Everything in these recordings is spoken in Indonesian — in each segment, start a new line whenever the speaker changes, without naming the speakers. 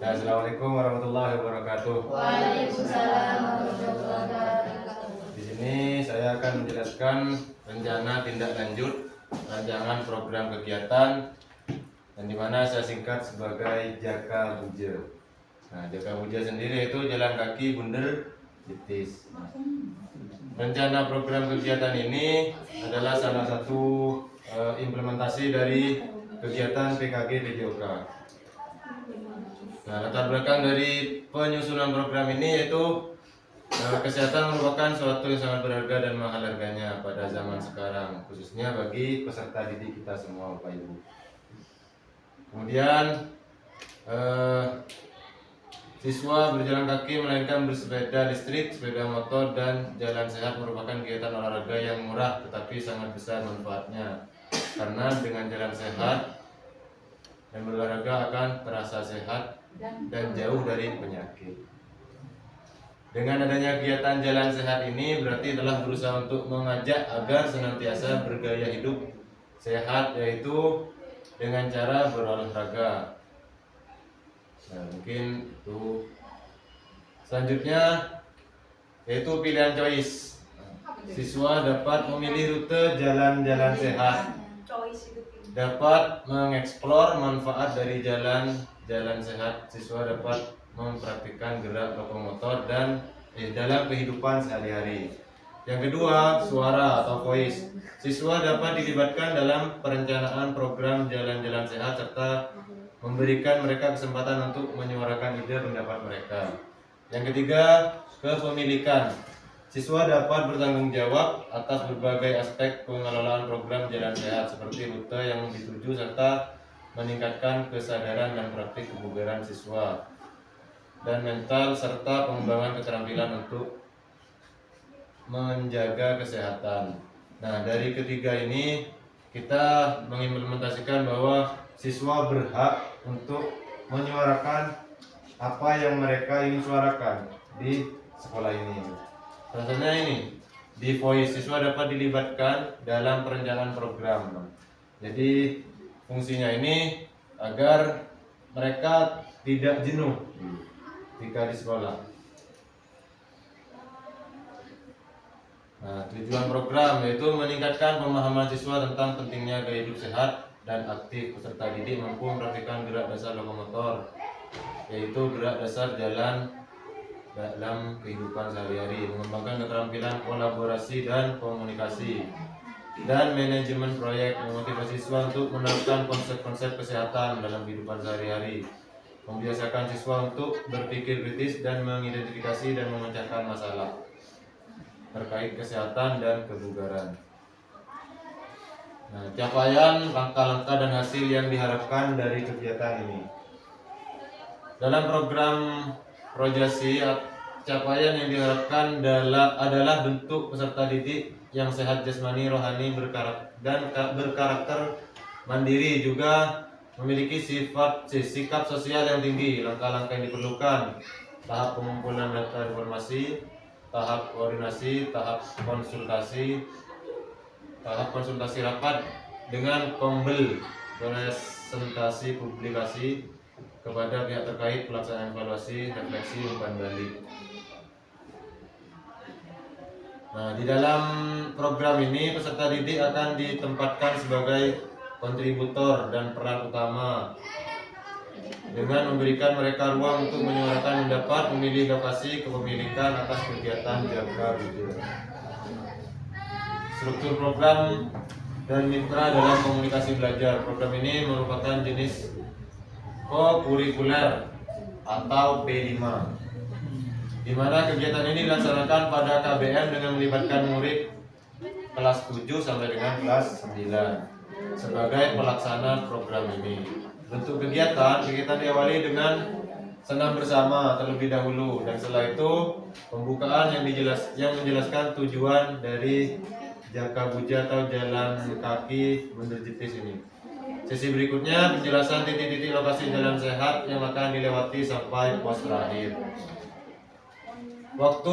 Assalamualaikum warahmatullahi wabarakatuh.
Waalaikumsalam warahmatullahi wabarakatuh.
Di sini saya akan menjelaskan rencana tindak lanjut rancangan program kegiatan dan dimana saya singkat sebagai Jaka Buja. Nah, Jaka Buja sendiri itu jalan kaki Bunder Jitis. Rencana program kegiatan ini adalah salah satu implementasi dari kegiatan PKG PJOK. Nah, latar belakang dari penyusunan program ini yaitu kesehatan merupakan suatu yang sangat berharga dan mahal harganya pada zaman sekarang, khususnya bagi peserta didik kita semua, Bapak Ibu. Kemudian siswa berjalan kaki melainkan bersepeda listrik, sepeda motor, dan jalan sehat merupakan kegiatan olahraga yang murah tetapi sangat besar manfaatnya. Karena dengan jalan sehat dan berolahraga akan terasa sehat dan jauh dari penyakit. Dengan adanya kegiatan jalan sehat ini berarti telah berusaha untuk mengajak agar senantiasa bergaya hidup sehat, yaitu dengan cara berolahraga. Nah, mungkin itu. Selanjutnya yaitu pilihan choice. Siswa dapat memilih rute jalan-jalan sehat, dapat mengeksplor manfaat dari jalan-jalan sehat. Siswa dapat mempraktikkan gerak lokomotor dan dalam kehidupan sehari-hari. Yang kedua, suara atau voice. Siswa dapat dilibatkan dalam perencanaan program jalan-jalan sehat serta memberikan mereka kesempatan untuk menyuarakan ide pendapat mereka. Yang ketiga, kepemilikan. Siswa dapat bertanggung jawab atas berbagai aspek pengelolaan program jalan sehat seperti rute yang dituju serta meningkatkan kesadaran dan praktik kebugaran siswa dan mental serta pengembangan keterampilan untuk menjaga kesehatan. Nah, dari ketiga ini kita mengimplementasikan bahwa siswa berhak untuk menyuarakan apa yang mereka ingin suarakan di sekolah ini. Contohnya ini, di voice, siswa dapat dilibatkan dalam perencanaan program. Jadi fungsinya ini agar mereka tidak jenuh ketika di sekolah. Nah, tujuan program yaitu meningkatkan pemahaman siswa tentang pentingnya gaya hidup sehat dan aktif. Peserta didik mampu mempraktikkan gerak dasar lokomotor, yaitu gerak dasar jalan dalam kehidupan sehari-hari, mengembangkan keterampilan kolaborasi dan komunikasi, dan manajemen proyek, memotivasi siswa untuk menerapkan konsep-konsep kesehatan dalam kehidupan sehari-hari, membiasakan siswa untuk berpikir kritis dan mengidentifikasi dan memecahkan masalah terkait kesehatan dan kebugaran. Nah, capaian, langkah-langkah dan hasil yang diharapkan dari kegiatan ini. Dalam program Projasi, capaian yang diharapkan adalah bentuk peserta didik yang sehat jasmani, rohani, berkarakter mandiri, juga memiliki sikap sosial yang tinggi. Langkah-langkah yang diperlukan: tahap pengumpulan data informasi, tahap koordinasi, tahap konsultasi rapat dengan kombel, presentasi publikasi kepada pihak terkait, pelaksanaan evaluasi, refleksi, umpan balik. Nah, di dalam program ini peserta didik akan ditempatkan sebagai kontributor dan peran utama dengan memberikan mereka ruang untuk menyuarakan pendapat, memilih lokasi kepemilikan atas kegiatan Jaka Buja. Struktur program dan mitra dalam komunikasi belajar. Program ini merupakan jenis co-kurikuler atau P5, di mana kegiatan ini dilaksanakan pada KBM dengan melibatkan murid kelas 7 sampai dengan kelas 9 sebagai pelaksana program ini. Bentuk kegiatan diawali dengan senam bersama terlebih dahulu, dan setelah itu pembukaan yang menjelaskan tujuan dari Jaka Buja atau jalan kaki Bunder Jitis ini. Sesi berikutnya penjelasan titik-titik lokasi jalan sehat yang akan dilewati sampai pos terakhir. Waktu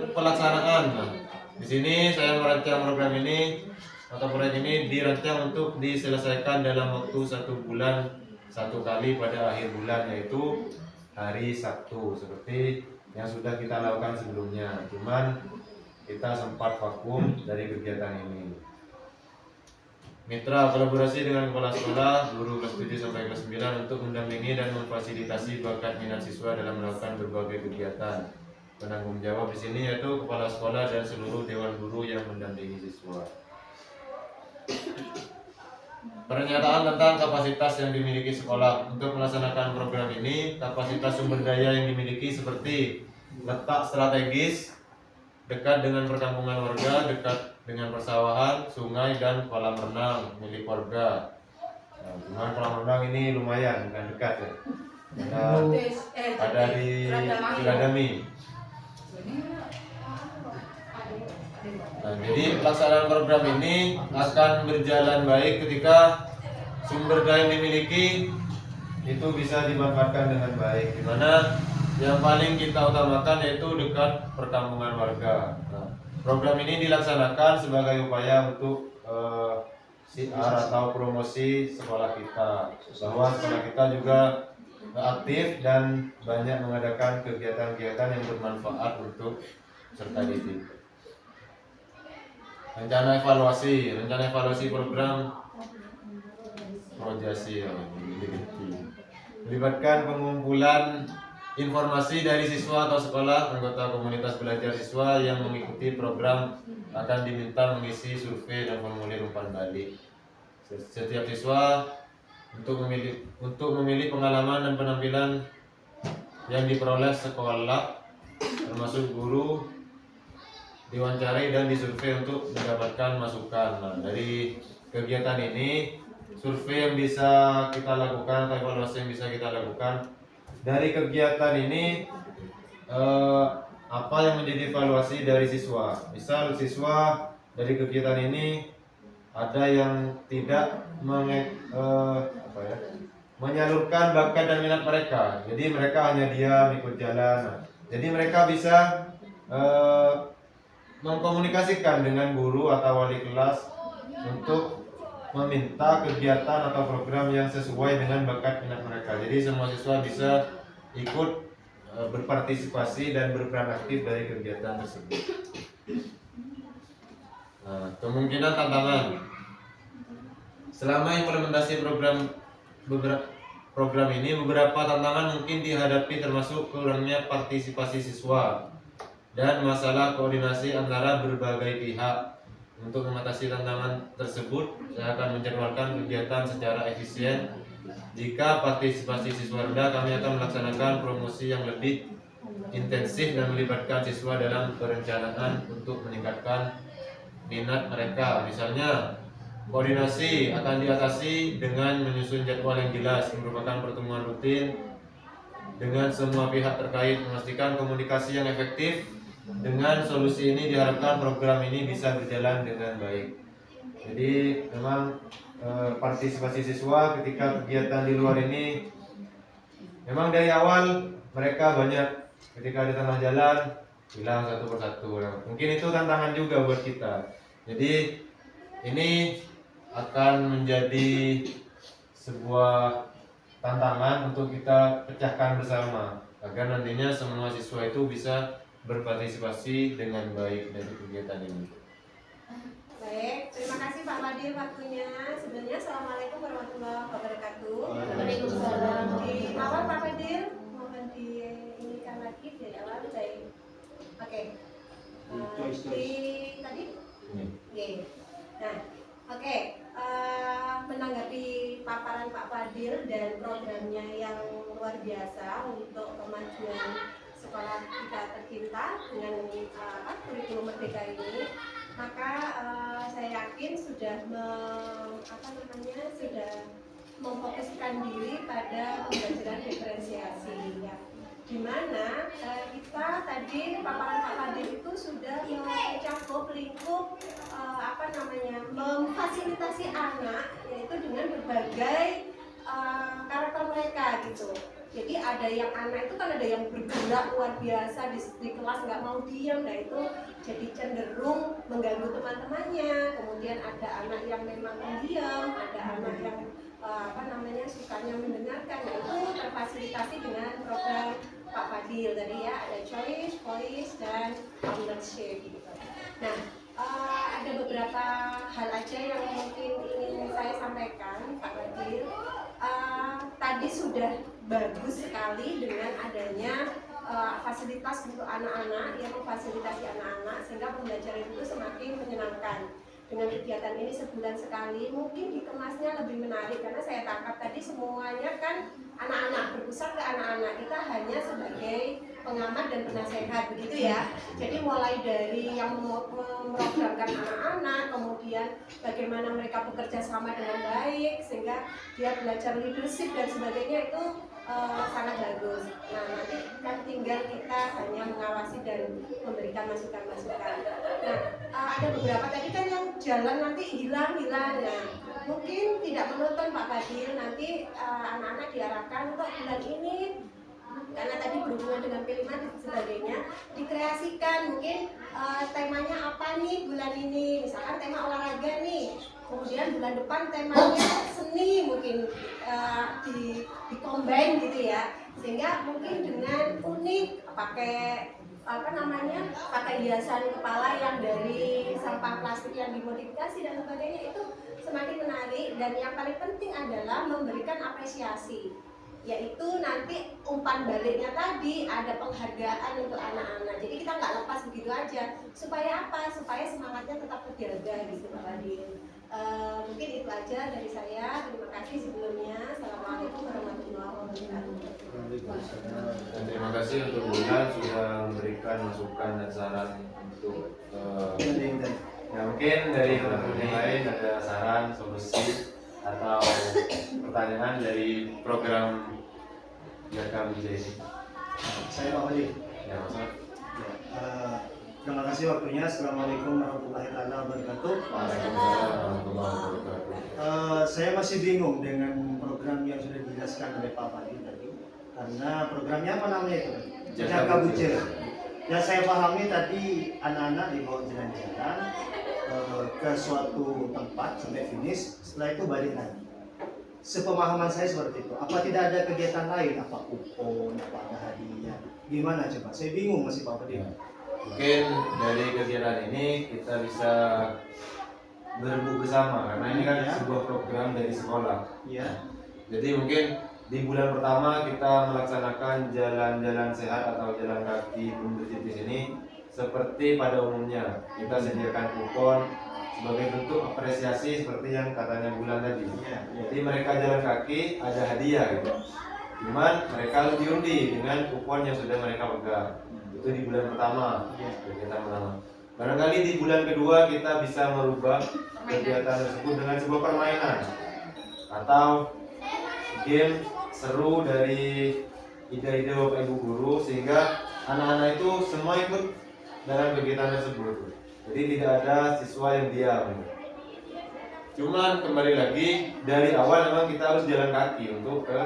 pelaksanaan. Nah, di sini saya merancang program ini atau proyek ini dirancang untuk diselesaikan dalam waktu 1 bulan 1 kali pada akhir bulan, yaitu hari Sabtu seperti yang sudah kita lakukan sebelumnya. Cuman kita sempat vakum dari kegiatan ini. Mitra kolaborasi dengan kepala sekolah, guru kelas 7 sampai kelas 9 untuk mendampingi dan memfasilitasi bakat minat siswa dalam melakukan berbagai kegiatan. Penanggung jawab di sini yaitu kepala sekolah dan seluruh dewan guru yang mendampingi siswa. Pernyataan tentang kapasitas yang dimiliki sekolah. Untuk melaksanakan program ini, kapasitas sumber daya yang dimiliki seperti letak strategis, dekat dengan perkampungan warga, dekat dengan persawahan, sungai, dan kolam renang milik warga. Nah, cuman kolam renang ini lumayan, bukan dekat ya. Ada di Ciladami. Nah, jadi pelaksanaan program ini akan berjalan baik ketika sumber daya yang dimiliki itu bisa dimanfaatkan dengan baik. Di mana yang paling kita utamakan yaitu dekat perkampungan warga. Nah, program ini dilaksanakan sebagai upaya untuk siar atau promosi sekolah kita, bahwa sekolah kita juga aktif dan banyak mengadakan kegiatan-kegiatan yang bermanfaat untuk peserta didik. Rencana evaluasi program projasi melibatkan pengumpulan informasi dari siswa atau sekolah. Anggota komunitas belajar siswa yang mengikuti program akan diminta mengisi survei dan formulir umpan balik. Setiap siswa untuk memilih pengalaman dan penampilan yang diperoleh sekolah, termasuk guru, diwawancarai dan disurvei untuk mendapatkan masukan. Nah, dari kegiatan ini, survei yang bisa kita lakukan atau evaluasi yang bisa kita lakukan dari kegiatan ini, apa yang menjadi evaluasi dari siswa. Misal siswa dari kegiatan ini ada yang tidak menyalurkan bakat dan minat mereka, jadi mereka hanya diam ikut jalan. Nah, jadi mereka bisa mengkomunikasikan dengan guru atau wali kelas untuk meminta kegiatan atau program yang sesuai dengan bakat minat mereka. Jadi semua siswa bisa ikut berpartisipasi dan berperan aktif dari kegiatan tersebut. Nah, kemungkinan tantangan selama implementasi program ini, beberapa tantangan mungkin dihadapi, termasuk kurangnya partisipasi siswa dan masalah koordinasi antara berbagai pihak. Untuk mengatasi tantangan tersebut, saya akan menjadwalkan kegiatan secara efisien. Jika partisipasi siswa rendah, kami akan melaksanakan promosi yang lebih intensif dan melibatkan siswa dalam perencanaan untuk meningkatkan minat mereka. Misalnya, koordinasi akan diatasi dengan menyusun jadwal yang jelas, merupakan pertemuan rutin dengan semua pihak terkait, memastikan komunikasi yang efektif. Dengan solusi ini diharapkan program ini bisa berjalan dengan baik. Jadi memang partisipasi siswa ketika kegiatan di luar ini, memang dari awal mereka banyak, ketika di tengah jalan hilang satu persatu. Mungkin itu tantangan juga buat kita. Jadi ini akan menjadi sebuah tantangan untuk kita pecahkan bersama, agar nantinya semua siswa itu bisa berpartisipasi dengan baik dari kegiatan ini.
Baik, terima kasih Pak Fadil waktunya. Sebenarnya Assalamualaikum warahmatullahi wabarakatuh.
Waalaikumsalam.
Di awal Pak Fadil mohon diinikan lagi dari awal saya. Oke. Di tadi? Oke. Nah, oke. Menanggapi paparan Pak Fadil dan programnya yang luar biasa untuk kemajuan sekolah kita tercinta dengan kurikulum merdeka ini, maka saya yakin sudah sudah memfokuskan diri pada pembelajaran diferensiasi, ya. Di mana kita tadi paparan Pak Fadil itu sudah mencakup lingkup memfasilitasi anak, yaitu dengan berbagai karakter mereka gitu. Jadi ada yang anak itu kan ada yang bergerak luar biasa di kelas, nggak mau diam, nah itu jadi cenderung mengganggu teman-temannya. Kemudian ada anak yang memang pendiam, ada anak yang sukanya mendengarkan, nah itu terfasilitasi dengan program Fadil tadi ya, ada choice, voice, dan ownership gitu. Nah, ada beberapa hal aja yang mungkin ingin saya sampaikan Pak Fadil. Tadi sudah bagus sekali dengan adanya fasilitas untuk anak-anak yang memfasilitasi anak-anak sehingga pembelajaran itu semakin menyenangkan. Dengan kegiatan ini sebulan sekali mungkin dikemasnya lebih menarik karena saya tangkap tadi semuanya kan anak-anak, berpusat ke anak-anak. Kita hanya sebagai pengamat dan penasehat begitu ya. Jadi mulai dari yang memprogramkan anak-anak, kemudian bagaimana mereka bekerja sama dengan baik sehingga dia belajar leadership dan sebagainya itu sangat bagus. Nah, nanti kan tinggal kita hanya mengawasi dan memberikan masukan-masukan. Nah, ada beberapa tadi kan yang jalan nanti hilang. Nah, mungkin tidak menonton Pak Fadil, nanti anak-anak diarahkan untuk bulan ini karena tadi berhubungan dengan P5 dan sebagainya dikreasikan mungkin temanya apa nih bulan ini, misalkan tema olahraga nih, kemudian bulan depan temanya seni mungkin di-combine gitu ya, sehingga mungkin dengan unik pakai pakai hiasan kepala yang dari sampah plastik yang dimodifikasi dan sebagainya, itu semakin menarik. Dan yang paling penting adalah memberikan apresiasi, yaitu nanti umpan baliknya tadi ada penghargaan untuk anak-anak. Jadi kita nggak lepas begitu aja. Supaya apa? Supaya semangatnya tetap terjaga gitu Pak Fadil. Mungkin itu aja dari saya. Terima kasih sebelumnya. Assalamualaikum warahmatullahi wabarakatuh.
Dan terima kasih untuk Bulan sudah memberikan masukan dan saran untuk ya mungkin dari teman-teman yang lain ada saran, solusi atau pertanyaan dari program Jaka Wijaya ini.
Saya Pak Wali.
Ya, Mas.
Terima kasih waktunya. Assalamualaikum warahmatullahi wabarakatuh.
Waalaikumsalam warahmatullahi wabarakatuh.
Saya masih bingung dengan program yang sudah dijelaskan oleh Pak Fadil tadi. Karena programnya apa namanya itu? Jaka Wijaya. Yang saya pahami tadi anak-anak dibawa jalan-jalan ke suatu tempat sampai finish. Setelah itu balik lagi. Sepemahaman saya seperti itu. Apa tidak ada kegiatan lain? Apa kupon? Apa ada hadiah? Gimana coba? Saya bingung masih Pak Fadil.
Mungkin dari kegiatan ini kita bisa berbuku bersama karena ini kan
Ya.
sebuah program dari sekolah.
Iya.
Jadi mungkin di bulan pertama kita melaksanakan jalan-jalan sehat atau jalan kaki Bunda Titis ini seperti pada umumnya. Kita sediakan kupon sebagai bentuk apresiasi seperti yang katanya Bulan tadi.
Iya.
Jadi mereka jalan kaki ada hadiah gitu. Cuman mereka harus diundi dengan kupon yang sudah mereka pegang. Itu di bulan pertama, kegiatan pertama. Barangkali di bulan kedua kita bisa merubah kegiatan tersebut dengan sebuah permainan atau game seru dari ide-ide Bapak Ibu guru sehingga anak-anak itu semua ikut dalam kegiatan tersebut. Jadi tidak ada siswa yang diam. Cuman kembali lagi dari awal memang kita harus jalan kaki untuk ke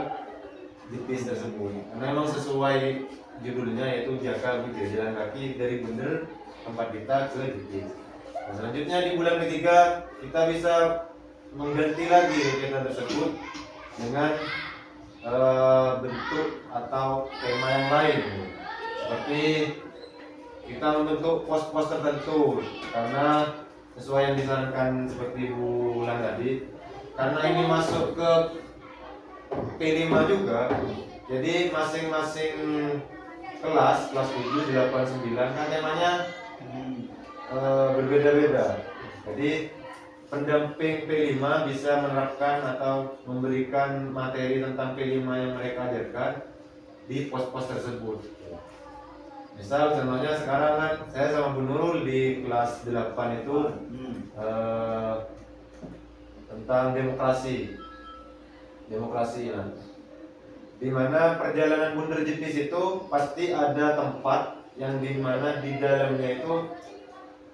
Dipis tersebut. Karena memang sesuai judulnya yaitu Jaka Wijaya, jalan kaki dari bener tempat kita ke Dipis. Nah, selanjutnya di bulan ketiga kita bisa mengganti lagi kegiatan tersebut dengan bentuk atau tema yang lain, seperti kita membentuk pos-pos tertentu karena sesuai yang disarankan seperti Bu Bulan tadi, karena ini masuk ke P5 juga, jadi masing-masing kelas 7, 8, 9 kan temanya berbeda-beda. Jadi pendamping P5 bisa menerapkan atau memberikan materi tentang P5 yang mereka ajarkan di pos-pos tersebut. Misal contohnya sekarang kan saya sama Bu Nurul di kelas 8 itu tentang demokrasi ya. Di mana perjalanan Bundar Jepis itu pasti ada tempat yang di mana di dalamnya itu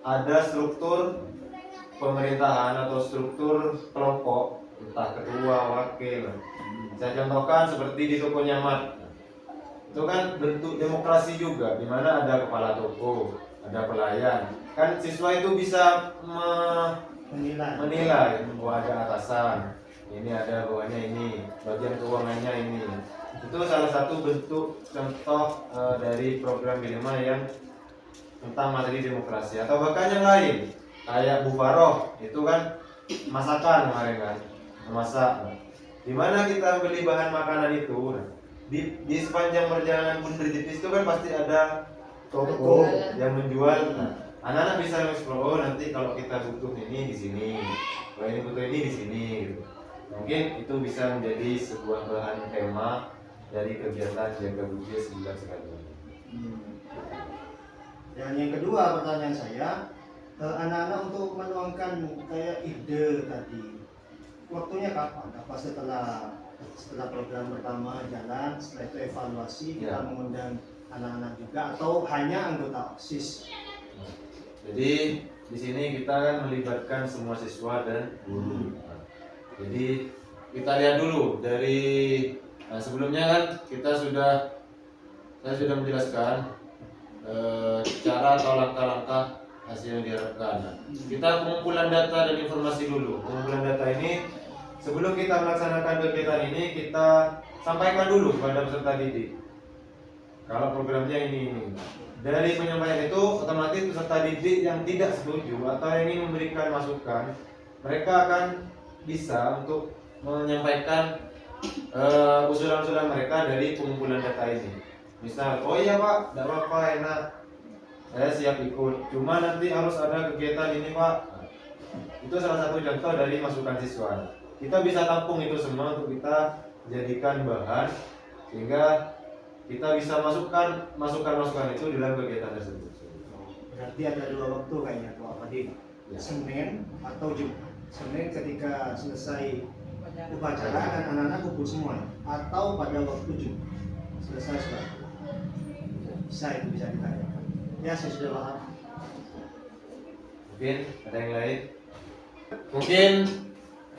ada struktur pemerintahan atau struktur kelompok, entah ketua, wakil. Saya contohkan seperti di tokonya Mat. Itu kan bentuk demokrasi juga, di mana ada kepala toko, ada pelayan. Kan siswa itu bisa menilai bahwa ada atasan, ini ada bawahnya ini, bagian keuangannya ini. Itu salah satu bentuk contoh dari program Bilma yang tentang materi demokrasi, atau bahkan yang lain kayak Bufaroh itu kan masakan kemarin kan, memasak. Dimana kita beli bahan makanan itu, di sepanjang perjalanan pun berintis itu kan pasti ada toko yang menjual. Nah, anak-anak bisa mengeksplor, oh nanti kalau kita butuh ini di sini, kalau ini butuh ini di sini gitu. Mungkin itu bisa menjadi sebuah bahan tema dari kegiatan jaga budaya sebulan sekali.
Dan yang kedua pertanyaan saya, anak-anak untuk menuangkan kayak ide tadi, waktunya kapan? Apa setelah program pertama jalan, setelah itu evaluasi kita mengundang anak-anak juga, atau hanya anggota OSIS?
Jadi di sini kita kan melibatkan semua siswa dan guru. Jadi kita lihat dulu dari sebelumnya kan saya sudah menjelaskan cara atau langkah-langkah hasil yang diharapkan. Nah, kita pengumpulan data dan informasi dulu. Pengumpulan data ini sebelum kita melaksanakan kegiatan ini kita sampaikan dulu kepada peserta didik. Kalau programnya ini. Dari penyampaian itu otomatis peserta didik yang tidak setuju atau yang ingin memberikan masukan, mereka akan bisa untuk menyampaikan usulan-usulan mereka dari pengumpulan data ini. Misal, oh iya Pak, tidak apa-apa, enak, saya siap ikut. Cuma nanti harus ada kegiatan ini Pak. Itu salah satu contoh dari masukan siswa. Kita bisa tampung itu semua untuk kita jadikan bahan sehingga kita bisa masukkan masukan-masukan itu dalam kegiatan tersebut.
Berarti ada dua waktu kayaknya Pak Fadil, Senin atau Jumat. Senin ketika selesai upacara dan anak-anak kumpul semua, atau pada waktu Jumat selesai sholat. Bisa ditanyakan. Ya, saya sudah paham.
Mungkin ada yang lain? Mungkin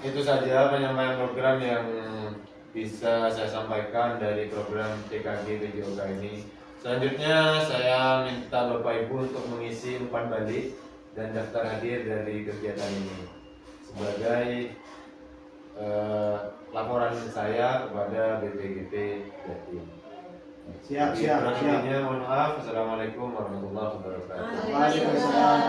itu saja penyampaian program yang bisa saya sampaikan dari program TKG PJOK ini. Selanjutnya saya minta Bapak Ibu untuk mengisi umpan balik dan daftar hadir dari kegiatan ini sebagai laporan saya kepada BPGT Jatim.
Siap.
Mohon maaf. Assalamualaikum warahmatullahi wabarakatuh.
Waalaikumsalam.